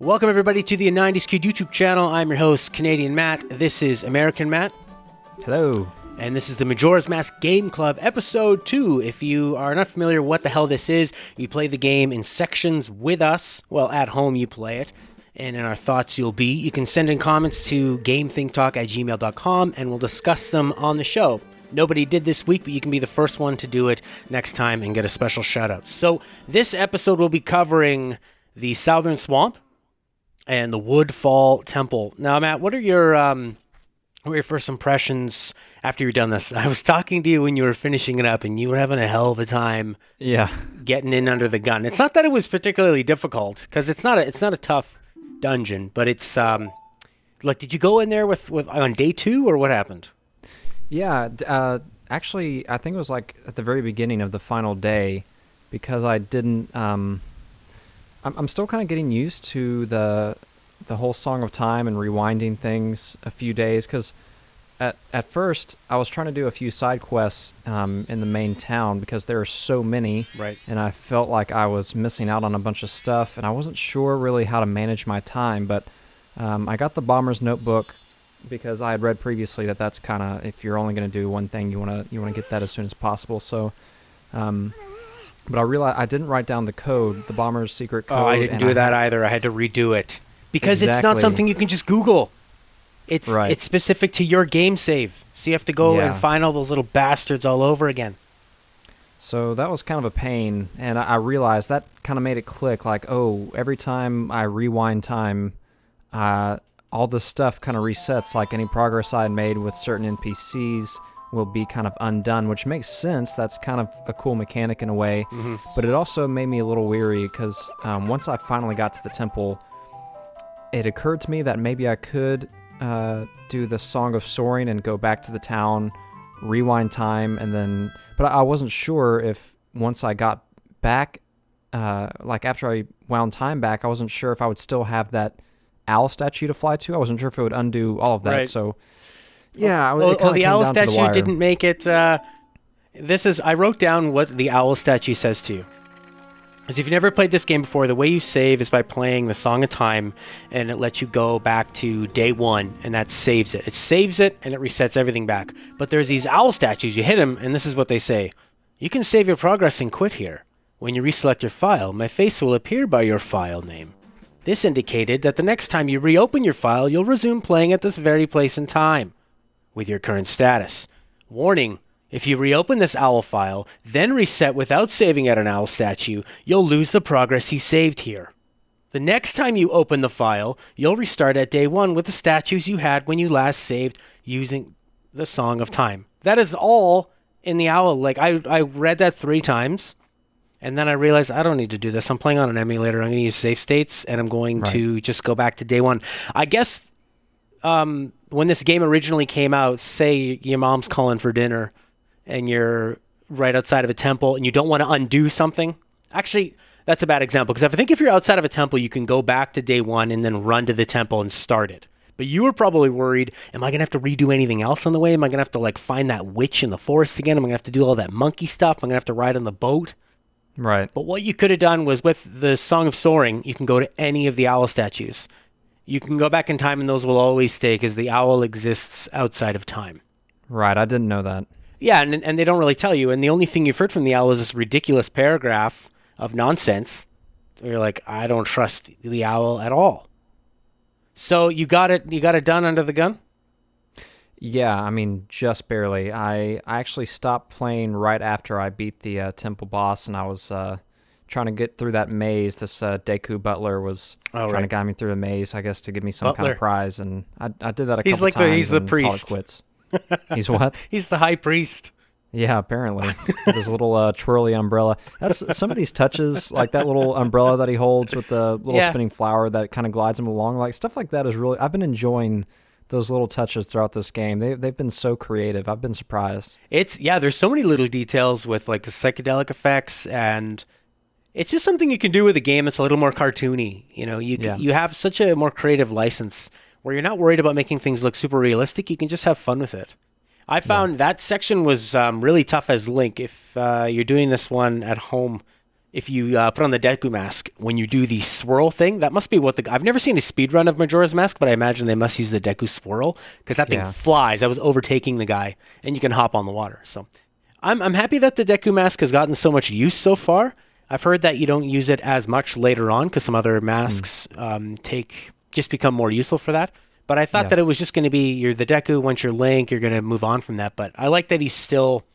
Welcome everybody to the 90s Kid YouTube channel. I'm your host, Canadian Matt. This is American Matt. Hello. And this is the Majora's Mask Game Club Episode 2. If you are not familiar what the hell this is, you play the game in sections with us. Well, at home you play it. And in our thoughts you'll be. You can send in comments to gamethinktalk@gmail.com and we'll discuss them on the show. Nobody did this week, but you can be the first one to do it next time and get a special shout out. So this episode will be covering the Southern Swamp and the Woodfall Temple. Now, Matt, what are your first impressions after you've done this? I was talking to you when you were finishing it up, and you were having a hell of a time getting in under the gun. It's not that it was particularly difficult, because it's not a tough dungeon, but it's, did you go in there with on day 2, or what happened? Yeah, actually, I think it was like at the very beginning of the final day, because I didn't, I'm still kind of getting used to the whole Song of Time and rewinding things a few days, because at first I was trying to do a few side quests in the main town because there are so many, right? And I felt like I was missing out on a bunch of stuff, and I wasn't sure really how to manage my time. But I got the Bomber's Notebook because I had read previously that that's kind of, if you're only going to do one thing, you want to get that as soon as possible. So. But I realized I didn't write down the code, the Bomber's secret code. Oh, I didn't do that either. I had to redo it. Because It's not something you can just Google. It's specific to your game save. So you have to go and find all those little bastards all over again. So that was kind of a pain. And I realized that kind of made it click. Like, oh, every time I rewind time, all this stuff kind of resets. Like any progress I had made with certain NPCs will be kind of undone, which makes sense. That's kind of a cool mechanic in a way. Mm-hmm. But it also made me a little weary because once I finally got to the temple, it occurred to me that maybe I could do the Song of Soaring and go back to the town, rewind time, and then... But I wasn't sure if once I got back, after I wound time back, I wasn't sure if I would still have that owl statue to fly to. I wasn't sure if it would undo all of that, right. So... Yeah, the owl statue didn't make it. I wrote down what the owl statue says to you. Because if you've never played this game before, the way you save is by playing the Song of Time, and it lets you go back to day 1, and that saves it. It saves it, and it resets everything back. But there's these owl statues. You hit them, and this is what they say. You can save your progress and quit here. When you reselect your file, my face will appear by your file name. This indicated that the next time you reopen your file, you'll resume playing at this very place and time with your current status. Warning, if you reopen this owl file, then reset without saving at an owl statue, you'll lose the progress you saved here. The next time you open the file, you'll restart at day 1 with the statues you had when you last saved using the Song of Time. That is all in the owl. Like, I read that 3 times, and then I realized I don't need to do this. I'm playing on an emulator. I'm going to use save states, and I'm going to just go back to day 1. I guess... when this game originally came out, say your mom's calling for dinner and you're right outside of a temple and you don't want to undo something. Actually, that's a bad example because I think if you're outside of a temple, you can go back to day 1 and then run to the temple and start it. But you were probably worried, am I going to have to redo anything else on the way? Am I going to have to find that witch in the forest again? Am I going to have to do all that monkey stuff? Am I going to have to ride on the boat? Right. But what you could have done was with the Song of Soaring, you can go to any of the owl statues. You can go back in time and those will always stay because the owl exists outside of time. Right, I didn't know that. Yeah, and they don't really tell you. And the only thing you've heard from the owl is this ridiculous paragraph of nonsense. You're like, I don't trust the owl at all. So you got it done under the gun? Yeah, I mean, just barely. I actually stopped playing right after I beat the temple boss, and I was... trying to get through that maze. This Deku Butler was trying to guide me through the maze, I guess, to give me some kind of prize, and I did that a couple times. He's the priest. Quits. He's what? He's the high priest. Yeah, apparently. With his little twirly umbrella. That's some of these touches, like that little umbrella that he holds with the little spinning flower that kind of glides him along. Like stuff like that is really. I've been enjoying those little touches throughout this game. They've been so creative. I've been surprised. There's so many little details with the psychedelic effects and. It's just something you can do with a game that's a little more cartoony. You have such a more creative license where you're not worried about making things look super realistic. You can just have fun with it. I found that section was really tough as Link. If you're doing this one at home, if you put on the Deku mask, when you do the swirl thing, that must be what I've never seen a speed run of Majora's Mask, but I imagine they must use the Deku swirl because that thing flies. I was overtaking the guy, and you can hop on the water. So I'm happy that the Deku mask has gotten so much use so far. I've heard that you don't use it as much later on because some other masks become more useful for that. But I thought that it was just going to be you're the Deku. Once you're Link, you're going to move on from that. But I like that he's still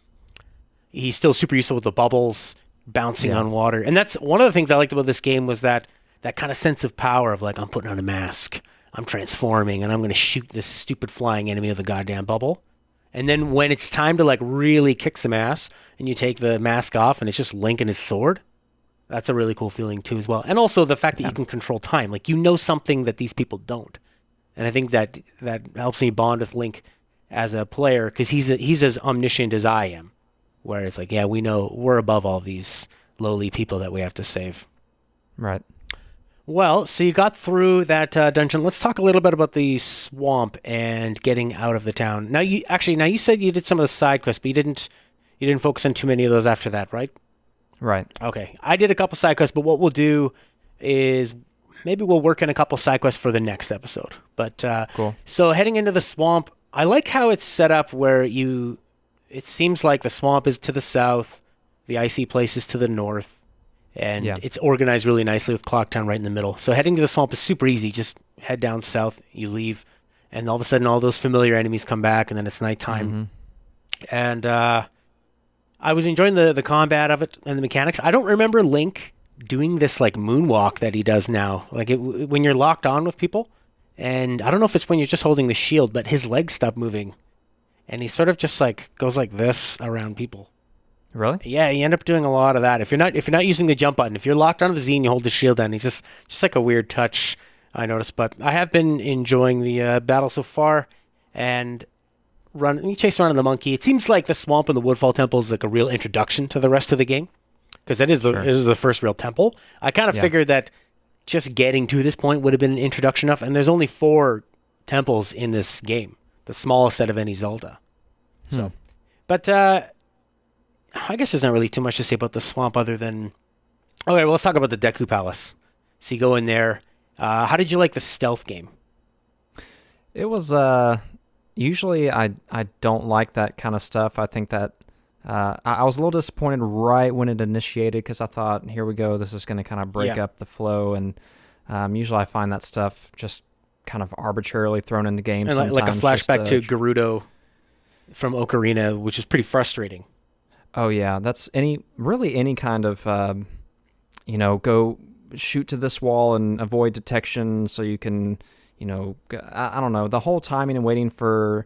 super useful with the bubbles, bouncing on water. And that's one of the things I liked about this game was that kind of sense of power of like, I'm putting on a mask, I'm transforming, and I'm going to shoot this stupid flying enemy with a goddamn bubble. And then when it's time to like really kick some ass and you take the mask off and it's just Link and his sword, that's a really cool feeling too as well. And also the fact that you can control time. Like, you know something that these people don't. And I think that helps me bond with Link as a player because he's as omniscient as I am. Where it's like, yeah, we know we're above all these lowly people that we have to save. Right. Well, so you got through that dungeon. Let's talk a little bit about the swamp and getting out of the town. Now you said you did some of the side quests, but you didn't focus on too many of those after that, right? Right. Okay. I did a couple side quests, but what we'll do is maybe we'll work in a couple side quests for the next episode. But cool. So heading into the swamp, I like how it's set up where it seems like the swamp is to the south, the icy place is to the north, and it's organized really nicely with Clocktown right in the middle. So heading to the swamp is super easy. Just head down south, you leave, and all of a sudden all those familiar enemies come back, and then it's nighttime. Mm-hmm. And I was enjoying the combat of it and the mechanics. I don't remember Link doing this like moonwalk that he does now. Like when you're locked on with people, and I don't know if it's when you're just holding the shield, but his legs stop moving. And he sort of just like goes like this around people. Really? Yeah, you end up doing a lot of that. If you're not using the jump button, if you're locked onto the Z and you hold the shield down, he's just like a weird touch, I noticed. But I have been enjoying the battle so far, and you chase around the monkey. It seems like the swamp and the Woodfall Temple is like a real introduction to the rest of the game, because it is the first real temple. I kind of figured that just getting to this point would have been an introduction enough, and there's only 4 temples in this game. The smallest set of any Zelda. So, but I guess there's not really too much to say about the swamp other than, okay, well, let's talk about the Deku Palace. So you go in there. How did you like the stealth game? It was, usually I don't like that kind of stuff. I think that I was a little disappointed right when it initiated because I thought, here we go, this is going to kind of break up the flow. And usually I find that stuff just kind of arbitrarily thrown in the game. And like a flashback to Gerudo from Ocarina, which is pretty frustrating. Oh yeah, that's any kind of go shoot to this wall and avoid detection so you can I don't know, the whole timing and waiting for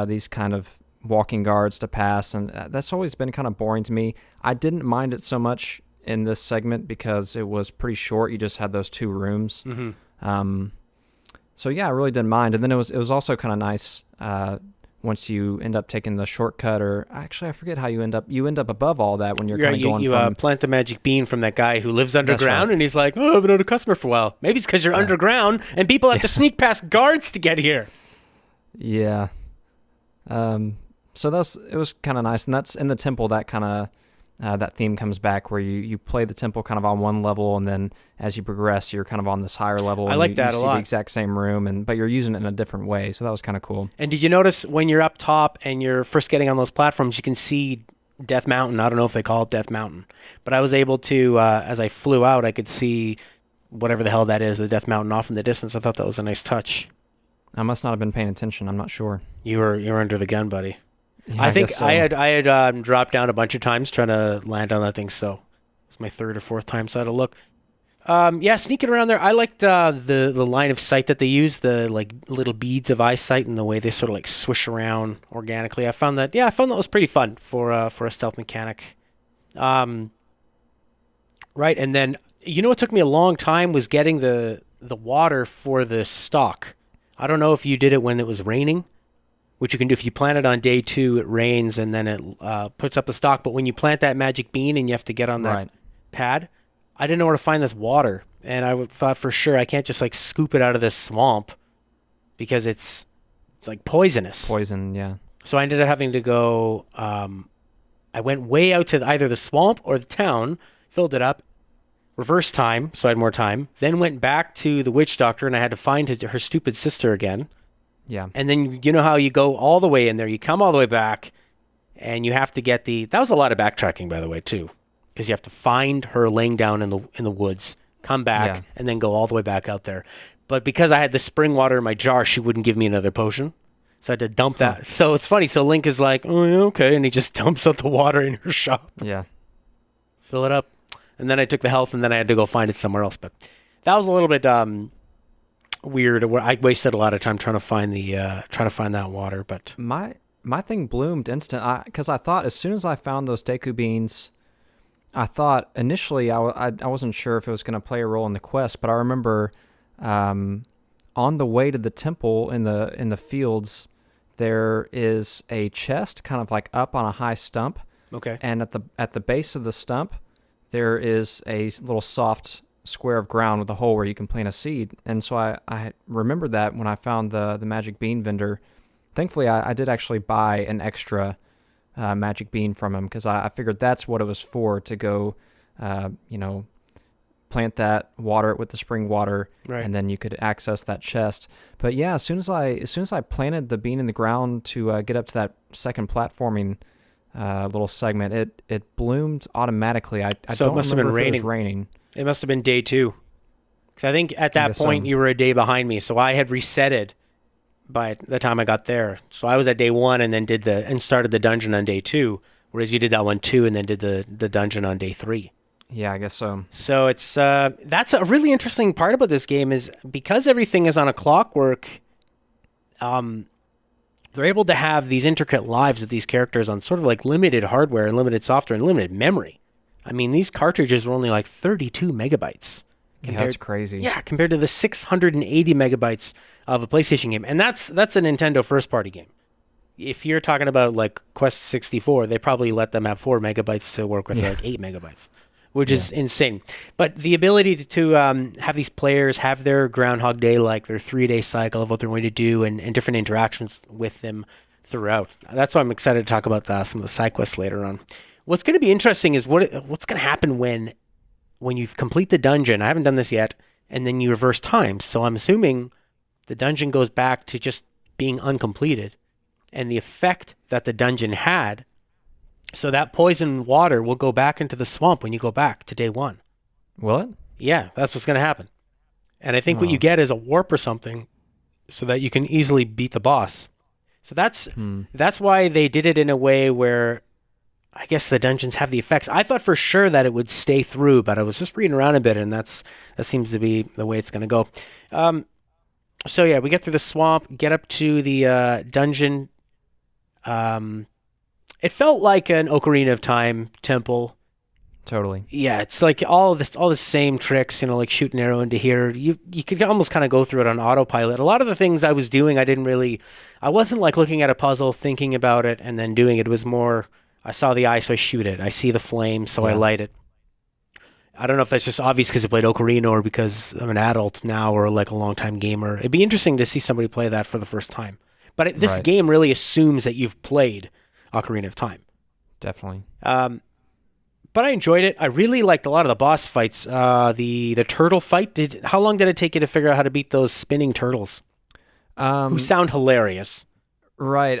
these kind of walking guards to pass, and that's always been kind of boring to me. I didn't mind it so much in this segment because it was pretty short. You just had those 2 rooms. Mm-hmm. So yeah, I really didn't mind. And then it was also kind of nice once you end up taking the shortcut, or actually I forget how you end up above all that when you're kind of going you from... plant the magic bean from that guy who lives underground, and he's like, oh, I haven't had a customer for a while. Maybe it's because you're underground and people have to sneak past guards to get here. Yeah. So it was kind of nice, and that's in the temple. That kind of that theme comes back where you play the temple kind of on one level, and then as you progress, you're kind of on this higher level. I like that a lot. You see the exact same room, but you're using it in a different way, so that was kind of cool. And did you notice when you're up top and you're first getting on those platforms, you can see Death Mountain? I don't know if they call it Death Mountain, but I was able to, as I flew out, I could see whatever the hell that is, the Death Mountain off in the distance. I thought that was a nice touch. I must not have been paying attention. I'm not sure. You were under the gun, buddy. Yeah, I think so. I had dropped down a bunch of times trying to land on that thing, so it's my 3rd or 4th time, so I had a look. Sneaking around there, I liked the line of sight that they use, the like little beads of eyesight, and the way they sort of like swish around organically. I found that was pretty fun for a stealth mechanic. Right, and then what took me a long time was getting the water for the stock. I don't know if you did it when it was raining, which you can do if you plant it on day 2, it rains and then it puts up the stock. But when you plant that magic bean and you have to get on that pad, I didn't know where to find this water. And I thought for sure I can't just like scoop it out of this swamp because it's like poisonous. Poison, yeah. So I ended up having to go, I went way out to either the swamp or the town, filled it up, reverse time, so I had more time. Then went back to the witch doctor, and I had to find her stupid sister again. Yeah. And then you know how you go all the way in there, you come all the way back, and you have to get that was a lot of backtracking, by the way, too, because you have to find her laying down in the woods, come back, and then go all the way back out there. But because I had the spring water in my jar, she wouldn't give me another potion. So I had to dump that. So it's funny. So Link is like, oh, yeah, okay. And he just dumps out the water in her shop. Yeah. Fill it up. And then I took the health, and then I had to go find it somewhere else. But that was a little bit weird. Where I wasted a lot of time trying to find that water. But my thing bloomed instant. Because I thought as soon as I found those Deku beans, I thought initially I wasn't sure if it was going to play a role in the quest. But I remember on the way to the temple in the fields, there is a chest kind of like up on a high stump. Okay. And at the base of the stump, there is a little soft square of ground with a hole where you can plant a seed. And so I remembered that when I found the magic bean vendor. Thankfully, I did actually buy an extra magic bean from him because I figured that's what it was for, to go, plant that, water it with the spring water, right. And then you could access that chest. But yeah, as soon as I planted the bean in the ground to get up to that second platforming little segment, it bloomed automatically. I so don't it must have remember been if it was raining. It must have been day 2. Because I think at that point you were a day behind me, so I had resetted by the time I got there. So I was at day 1 and then started the dungeon on day 2, whereas you did that one too and then did the dungeon on day 3. Yeah, I guess so. So it's that's a really interesting part about this game, is because everything is on a clockwork. They're able to have these intricate lives of these characters on sort of like limited hardware and limited software and limited memory. I mean, these cartridges were only like 32 megabytes. That's crazy. Yeah, compared to the 680 megabytes of a PlayStation game. And that's a Nintendo first-party game. If you're talking about like Quest 64, they probably let them have 4 megabytes to work with, like 8 megabytes, which is insane. But the ability to have these players have their Groundhog Day, like their 3-day cycle of what they're going to do and different interactions with them throughout. That's why I'm excited to talk about some of the side quests later on. What's going to be interesting is what's going to happen when you complete the dungeon. I haven't done this yet, and then you reverse time. So I'm assuming the dungeon goes back to just being uncompleted, and the effect that the dungeon had. So that poison water will go back into the swamp when you go back to day 1. Will it? Yeah, that's what's going to happen. And I think what you get is a warp or something so that you can easily beat the boss. So that's why they did it in a way where I guess the dungeons have the effects. I thought for sure that it would stay through, but I was just reading around a bit, and that seems to be the way it's going to go. So yeah, we get through the swamp, get up to the dungeon. It felt like an Ocarina of Time temple. Totally. Yeah, it's like all the same tricks, like shoot an arrow into here. You could almost kind of go through it on autopilot. A lot of the things I was doing, I wasn't like looking at a puzzle, thinking about it, and then doing it. It was more, I saw the eye, so I shoot it. I see the flame, so I light it. I don't know if that's just obvious because I played Ocarina or because I'm an adult now or like a long-time gamer. It'd be interesting to see somebody play that for the first time. But this game really assumes that you've played Ocarina of Time. Definitely. But I enjoyed it. I really liked a lot of the boss fights. The turtle fight. How long did it take you to figure out how to beat those spinning turtles? Who sound hilarious. Right.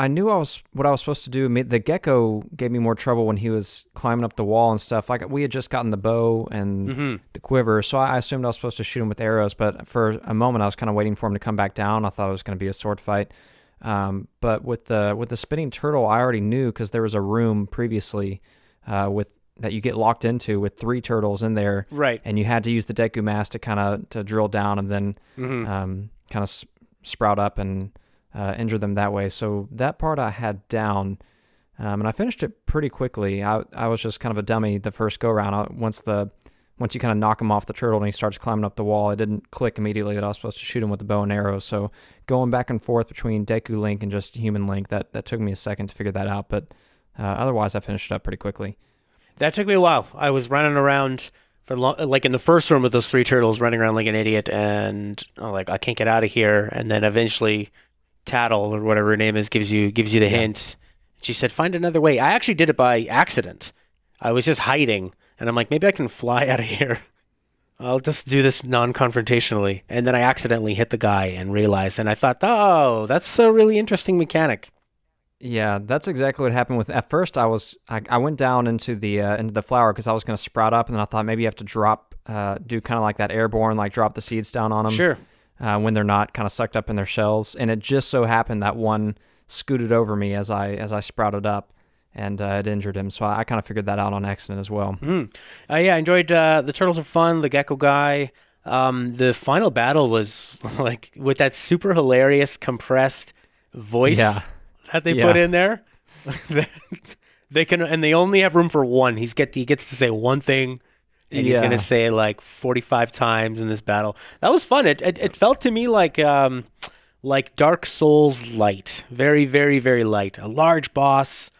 I knew what I was supposed to do. The gecko gave me more trouble when he was climbing up the wall and stuff. Like we had just gotten the bow and the quiver, so I assumed I was supposed to shoot him with arrows. But for a moment, I was kind of waiting for him to come back down. I thought it was going to be a sword fight. But with the spinning turtle, I already knew because there was a room previously that you get locked into with 3 turtles in there, right? And you had to use the Deku Mask to drill down and then kind of sprout up and injure them that way. So that part I had down, and I finished it pretty quickly. I was just kind of a dummy the first go round. Once you kind of knock him off the turtle and he starts climbing up the wall, it didn't click immediately that I was supposed to shoot him with the bow and arrow. So going back and forth between Deku Link and just human Link, that took me a second to figure that out. But otherwise, I finished it up pretty quickly. That took me a while. I was running around like in the first room with those 3 turtles, running around like an idiot, and I can't get out of here. And then eventually, Tattle or whatever her name is gives you the hint. She said, "Find another way." I actually did it by accident. I was just hiding, And I'm like, maybe I can fly out of here. I'll just do this non-confrontationally. And then I accidentally hit the guy and realized, and I thought, oh, that's a really interesting mechanic. Yeah, that's exactly what happened with. At first, I went down into the flower because I was going to sprout up, and then I thought maybe you have to do kind of like that airborne, like drop the seeds down on them. Sure. When they're not kind of sucked up in their shells, and it just so happened that one scooted over me as I sprouted up, and it injured him. So I kind of figured that out on accident as well. Yeah, I enjoyed the turtles are fun. The gecko guy. The final battle was like with that super hilarious compressed voice that they put in there. They can, and they only have room for one. He gets to say one thing, and he's gonna say it like 45 times in this battle. That was fun. It felt to me like Dark Souls light, very very very light. A large boss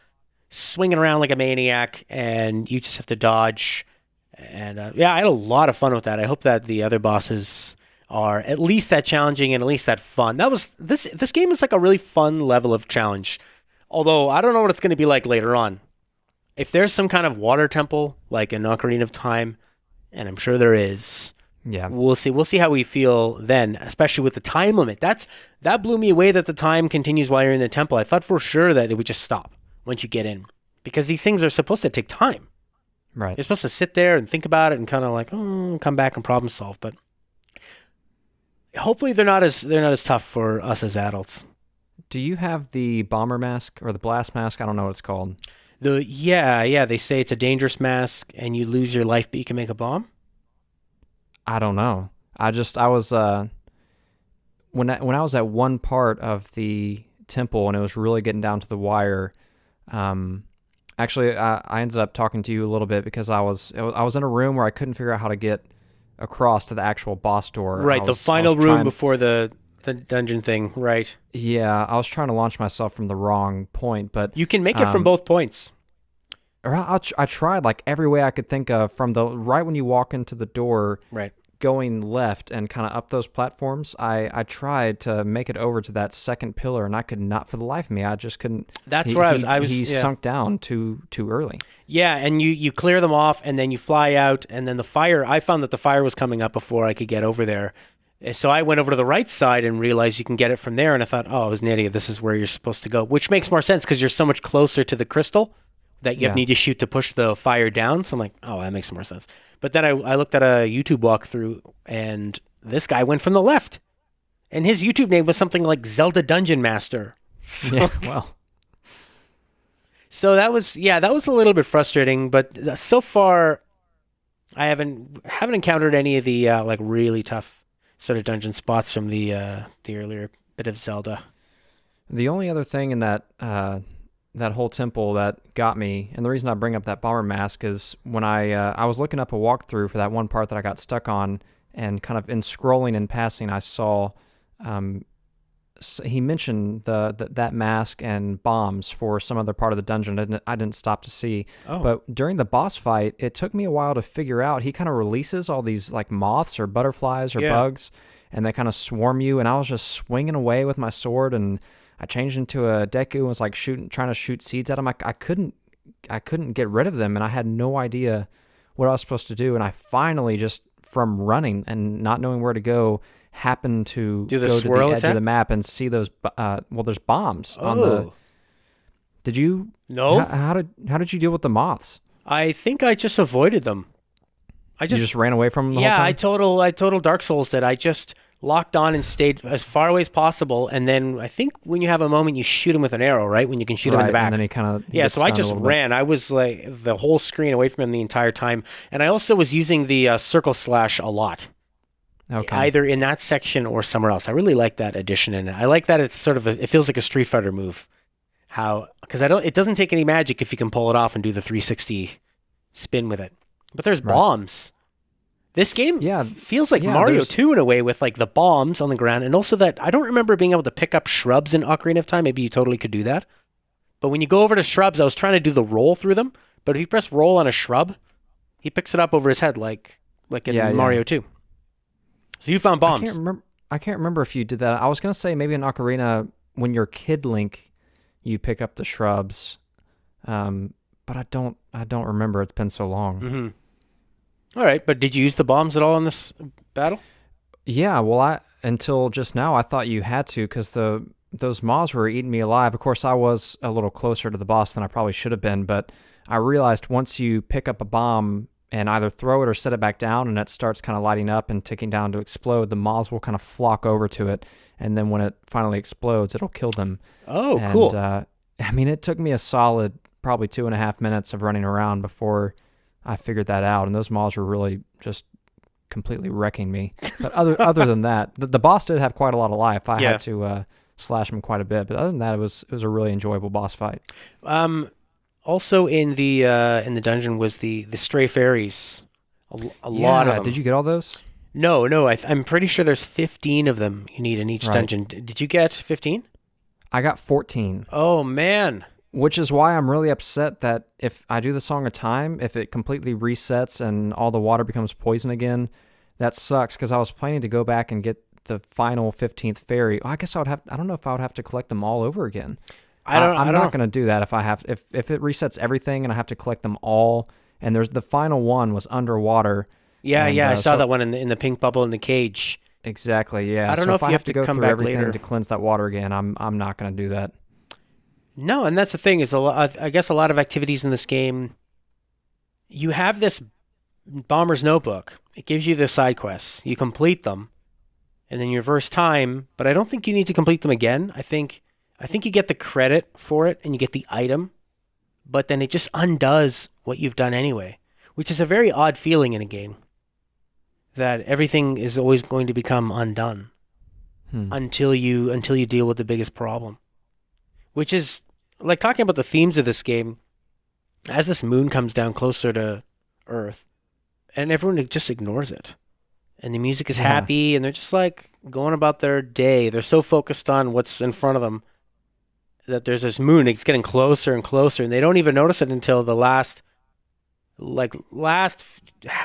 swinging around like a maniac, and you just have to dodge. And I had a lot of fun with that. I hope that the other bosses are at least that challenging and at least that fun. That was this game is like a really fun level of challenge. Although I don't know what it's going to be like later on. If there's some kind of water temple like in Ocarina of Time, and I'm sure there is. Yeah. We'll see. We'll see how we feel then, especially with the time limit. That blew me away that the time continues while you're in the temple. I thought for sure that it would just stop once you get in, because these things are supposed to take time. Right. You're supposed to sit there and think about it and kind of like, come back and problem solve. But hopefully they're not as tough for us as adults. Do you have the bomber mask or the blast mask? I don't know what it's called. They say it's a dangerous mask and you lose your life, but you can make a bomb. I don't know. I was when I was at one part of the temple and it was really getting down to the wire. Actually, I ended up talking to you a little bit because I was in a room where I couldn't figure out how to get across to the actual boss door. Right, the final room before the dungeon thing. Right. Yeah, I was trying to launch myself from the wrong point, but you can make it from both points. Or I tried like every way I could think of, from the right when you walk into the door, right, going left and kind of up those platforms. I tried to make it over to that second pillar, and I could not for the life of me. I just couldn't. That's where I was. He sunk down too early. Yeah, and you clear them off, and then you fly out, and then the fire. I found that the fire was coming up before I could get over there. So I went over to the right side and realized you can get it from there, and I thought, oh, I was an idiot. This is where you're supposed to go, which makes more sense because you're so much closer to the crystal that you need to shoot to push the fire down. So I'm like, oh, that makes more sense. But then I looked at a YouTube walkthrough, and this guy went from the left. And his YouTube name was something like Zelda Dungeon Master. So, yeah, well. So that was a little bit frustrating, but so far I haven't encountered any of the like really tough sort of dungeon spots from the earlier bit of Zelda. The only other thing in that whole temple that got me, and the reason I bring up that bomber mask is when I was looking up a walkthrough for that one part that I got stuck on, and kind of in scrolling and passing, I saw he mentioned that mask and bombs for some other part of the dungeon. I didn't stop to see. Oh. But during the boss fight, it took me a while to figure out. He kind of releases all these like moths or butterflies or bugs, and they kind of swarm you. And I was just swinging away with my sword, and I changed into a Deku and was like trying to shoot seeds at him. I couldn't get rid of them, and I had no idea what I was supposed to do. And I finally, just from running and not knowing where to go, happened to go to the edge of the map and see those. There's bombs on the. Did you? No. How did you deal with the moths? I think I just avoided them. You just ran away from them the whole time? I total Dark Souls did. I just locked on and stayed as far away as possible, and then I think when you have a moment, you shoot him with an arrow, right? When you can shoot him in the back. And then he kind of so I just ran. I was like the whole screen away from him the entire time, and I also was using the circle slash a lot. Okay. Either in that section or somewhere else. I really like that addition in it. I like that it's sort of it feels like a Street Fighter move. Because it doesn't take any magic if you can pull it off and do the 360 spin with it. But there's bombs. This game feels like Mario 2 in a way, with like the bombs on the ground, and also that I don't remember being able to pick up shrubs in Ocarina of Time. Maybe you totally could do that. But when you go over to shrubs, I was trying to do the roll through them, but if you press roll on a shrub, he picks it up over his head like in Mario 2. So you found bombs. I can't remember if you did that. I was going to say maybe in Ocarina, when you're Kid Link, you pick up the shrubs. But I don't remember. It's been so long. Mm-hmm. All right, but did you use the bombs at all in this battle? Yeah, well, until just now, I thought you had to because those moths were eating me alive. Of course, I was a little closer to the boss than I probably should have been, but I realized once you pick up a bomb and either throw it or set it back down and it starts kind of lighting up and ticking down to explode, the moths will kind of flock over to it, and then when it finally explodes, it'll kill them. Oh, cool. I mean, it took me a solid probably 2.5 minutes of running around before I figured that out, and those moths were really just completely wrecking me. But other than that, the boss did have quite a lot of life. I had to slash him quite a bit, but other than that, it was a really enjoyable boss fight. Also in the dungeon was the stray fairies. A lot of them. Did you get all those? No. I'm pretty sure there's 15 of them you need in each dungeon. Did you get 15? I got 14. Oh man. Which is why I'm really upset that if I do the Song of Time, if it completely resets and all the water becomes poison again, that sucks, because I was planning to go back and get the final 15th fairy. I guess I don't know if I would have to collect them all over again. I'm not going to do that if it resets everything and I have to collect them all. And the final one was underwater. Yeah, I saw that one in the pink bubble in the cage. Exactly, yeah. I don't know if you have to go come through back everything later to cleanse that water again. I'm not going to do that. No, and that's the thing is I guess a lot of activities in this game. You have this Bomber's Notebook. It gives you the side quests. You complete them, and then you reverse time. But I don't think you need to complete them again. I think you get the credit for it and you get the item, but then it just undoes what you've done anyway, which is a very odd feeling in a game. That everything is always going to become undone until you deal with the biggest problem, which is like talking about the themes of this game. As this moon comes down closer to Earth, and everyone just ignores it, and the music is happy, and they're just like going about their day. They're so focused on what's in front of them that there's this moon. It's getting closer and closer, and they don't even notice it until the last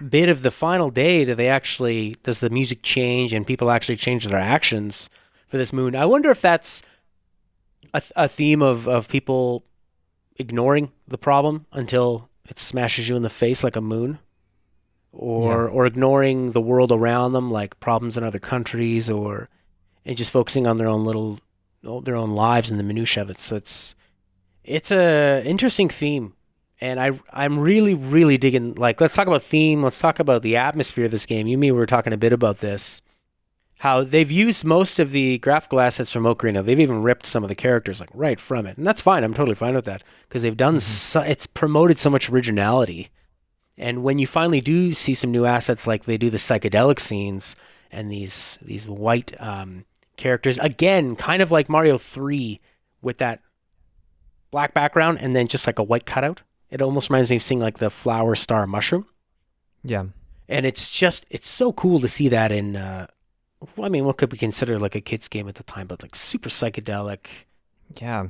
bit of the final day. Does the music change and people actually change their actions for this moon? I wonder if that's a theme of people ignoring the problem until it smashes you in the face like a moon, or ignoring the world around them, like problems in other countries, and just focusing on their own lives and the minutiae of it. So it's a interesting theme. And I'm really, really digging, like, let's talk about theme. Let's talk about the atmosphere of this game. You and me were talking a bit about this, how they've used most of the graphical assets from Ocarina. They've even ripped some of the characters like right from it. And that's fine. I'm totally fine with that, because they've done, it's promoted so much originality. And when you finally do see some new assets, like they do the psychedelic scenes and these white characters, again, kind of like Mario 3 with that black background and then just like a white cutout. It almost reminds me of seeing like the flower star mushroom. Yeah. And it's so cool to see that in, what could we consider like a kid's game at the time, but like super psychedelic. Yeah.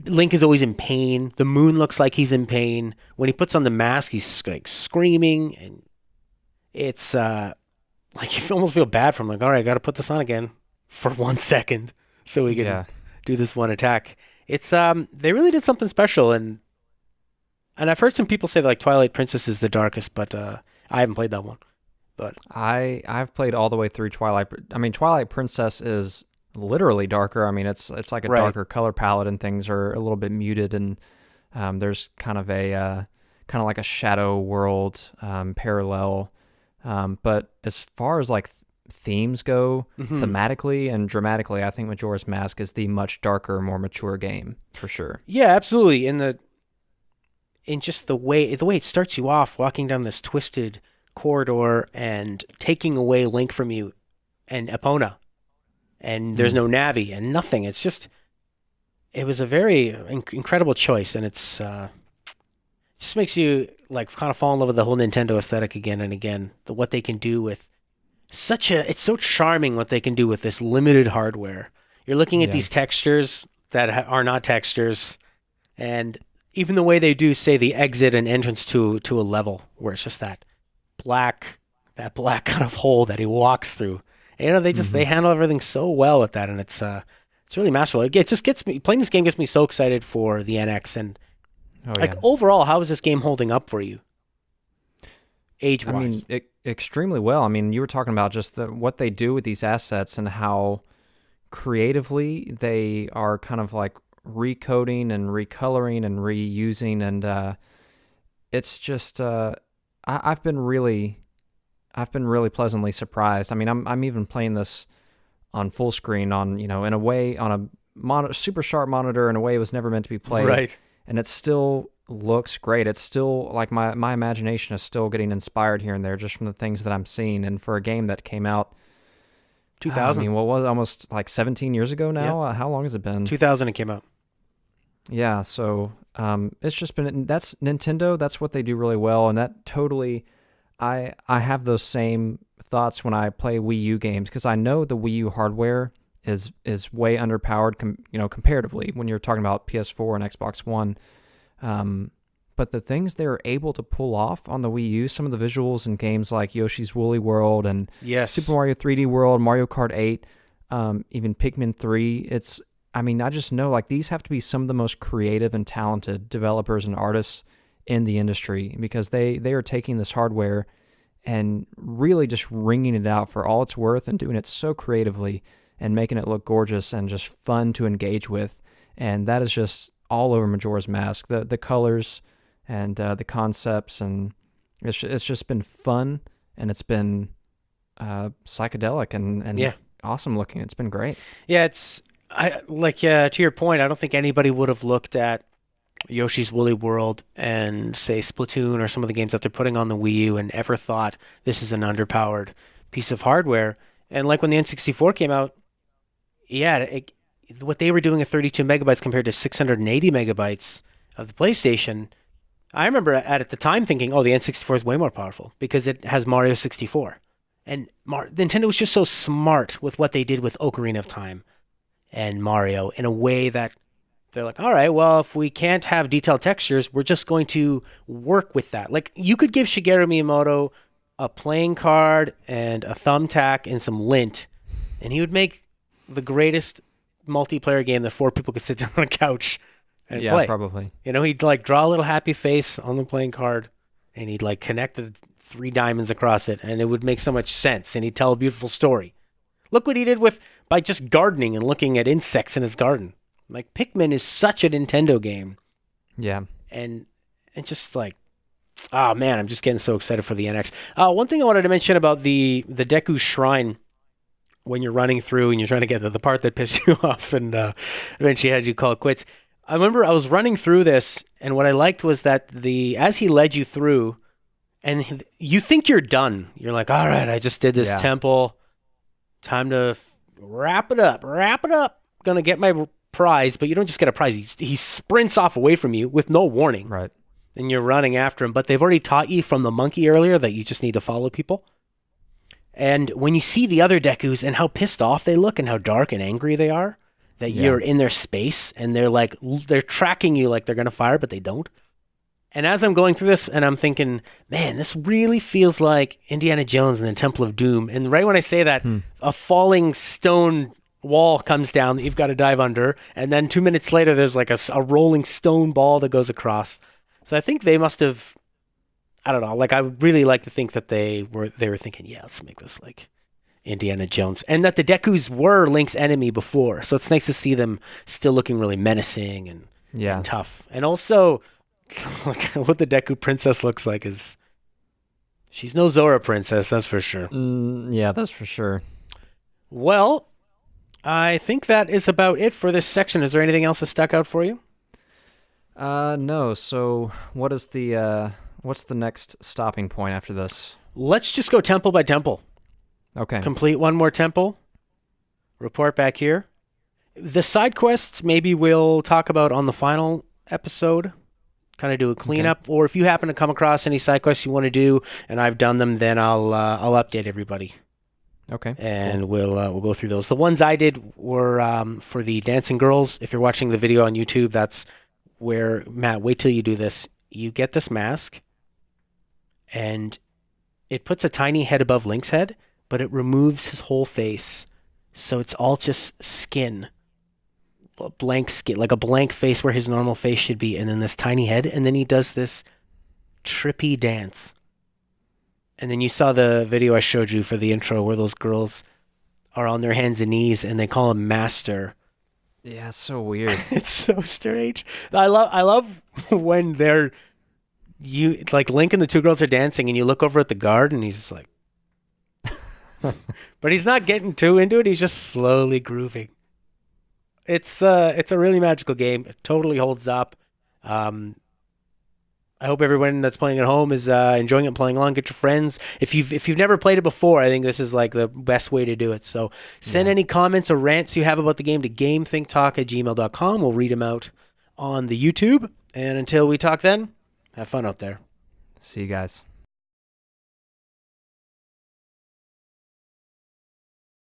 Link is always in pain. The moon looks like he's in pain. When he puts on the mask, he's like screaming, and it's like you almost feel bad for him. Like, all right, I got to put this on again for 1 second so we can do this one attack. It's they really did something special, and I've heard some people say that, like, Twilight Princess is the darkest, but I haven't played that one. But I've played all the way through Twilight. I mean, Twilight Princess is literally darker. I mean, it's like a darker color palette, and things are a little bit muted, and there's kind of like a shadow world parallel. But as far as like themes go, thematically and dramatically, I think Majora's Mask is the much darker, more mature game for sure. Yeah, absolutely. In just the way it starts you off walking down this twisted corridor and taking away Link from you and Epona, and there's no Navi and nothing. It was a very incredible choice, and it's just makes you like kind of fall in love with the whole Nintendo aesthetic again and again. What they can do with it's so charming what they can do with this limited hardware. You're looking at these textures that are not textures, and even the way they do, say, the exit and entrance to a level where it's just that black kind of hole that he walks through. And, they handle everything so well with that, and it's really masterful. It just gets me, playing this game gets me so excited for the NX, and overall, how is this game holding up for you? age-wise. I mean, extremely well. I mean, you were talking about just what they do with these assets and how creatively they are kind of like recoding and recoloring and reusing, and it's just I've been really pleasantly surprised. I mean, I'm even playing this on full screen on, in a way, on a super sharp monitor, in a way it was never meant to be played. Right. And it still looks great. It's still like my imagination is still getting inspired here and there just from the things that I'm seeing. And for a game that came out 2000. I mean, what was it, almost like 17 years ago now? Yep. How long has it been? 2000 it came out. Yeah, so it's just been, that's Nintendo, that's what they do really well, and that totally, I have those same thoughts when I play Wii U games, because I know the Wii U hardware is way underpowered, comparatively when you're talking about PS4 and Xbox One. But the things they're able to pull off on the Wii U, some of the visuals in games like Yoshi's Woolly World and Yes. Super Mario 3D World, Mario Kart 8, even Pikmin 3, I just know like these have to be some of the most creative and talented developers and artists in the industry, because they are taking this hardware and really just wringing it out for all it's worth and doing it so creatively and making it look gorgeous and just fun to engage with. And that is just all over Majora's Mask. The colors and the concepts, and it's just been fun, and it's been psychedelic and yeah, awesome looking. It's been great. Yeah, to your point, I don't think anybody would have looked at Yoshi's Woolly World and say Splatoon or some of the games that they're putting on the Wii U and ever thought this is an underpowered piece of hardware. And like when the N64 came out, yeah, what they were doing at 32 megabytes compared to 680 megabytes of the PlayStation, I remember at the time thinking, oh, the N64 is way more powerful because it has Mario 64. And Nintendo was just so smart with what they did with Ocarina of Time and Mario in a way that they're like, all right, well, if we can't have detailed textures, we're just going to work with that. Like, you could give Shigeru Miyamoto a playing card and a thumbtack and some lint, and he would make the greatest multiplayer game that 4 people could sit down on a couch and play. Yeah, probably. He'd like draw a little happy face on the playing card, and he'd like connect the 3 diamonds across it, and it would make so much sense, and he'd tell a beautiful story. Look what he did by just gardening and looking at insects in his garden. Like, Pikmin is such a Nintendo game. Yeah. And just like, oh man, I'm just getting so excited for the NX. One thing I wanted to mention about the Deku Shrine, when you're running through and you're trying to get to the part that pissed you off and eventually had you call it quits. I remember I was running through this, and what I liked was that as he led you through, and you think you're done. You're like, all right, I just did this temple. Time to wrap it up. Gonna get my prize, but you don't just get a prize. He sprints off away from you with no warning. Right. And you're running after him, but they've already taught you from the monkey earlier that you just need to follow people. And when you see the other Dekus and how pissed off they look and how dark and angry they are, that you're in their space and they're tracking you like they're going to fire, but they don't. And as I'm going through this and I'm thinking, man, this really feels like Indiana Jones and the Temple of Doom. And right when I say that, a falling stone wall comes down that you've got to dive under. And then 2 minutes later, there's like a rolling stone ball that goes across. So I think they must have, I don't know, like I would really like to think that they were thinking, yeah, let's make this like Indiana Jones. And that the Dekus were Link's enemy before. So it's nice to see them still looking really menacing and tough. And also, like, what the Deku princess looks like is, she's no Zora princess, that's for sure. Yeah, that's for sure. Well, I think that is about it for this section. Is there anything else that stuck out for you? No. So what's the next stopping point after this? Let's just go temple by temple. Okay. Complete one more temple. Report back here. The side quests maybe we'll talk about on the final episode. Kind of do a cleanup, or if you happen to come across any side quests you want to do, and I've done them, then I'll update everybody. Okay. And we'll go through those. The ones I did were for the dancing girls. If you're watching the video on YouTube, that's where, Matt, wait till you do this. You get this mask, and it puts a tiny head above Link's head, but it removes his whole face, so it's all just skin. Blank skin, like a blank face where his normal face should be, and then this tiny head, and then he does this trippy dance. And then you saw the video I showed you for the intro where those girls are on their hands and knees and they call him master. Yeah, it's so weird. It's so strange. I love when Link and the two girls are dancing and you look over at the guard and he's just like, but he's not getting too into it. He's just slowly grooving. It's a really magical game. It totally holds up. I hope everyone that's playing at home is enjoying it and playing along. Get your friends. If you've never played it before, I think this is like the best way to do it. So send any comments or rants you have about the game to gamethinktalk@gmail.com. We'll read them out on the YouTube. And until we talk then, have fun out there. See you guys.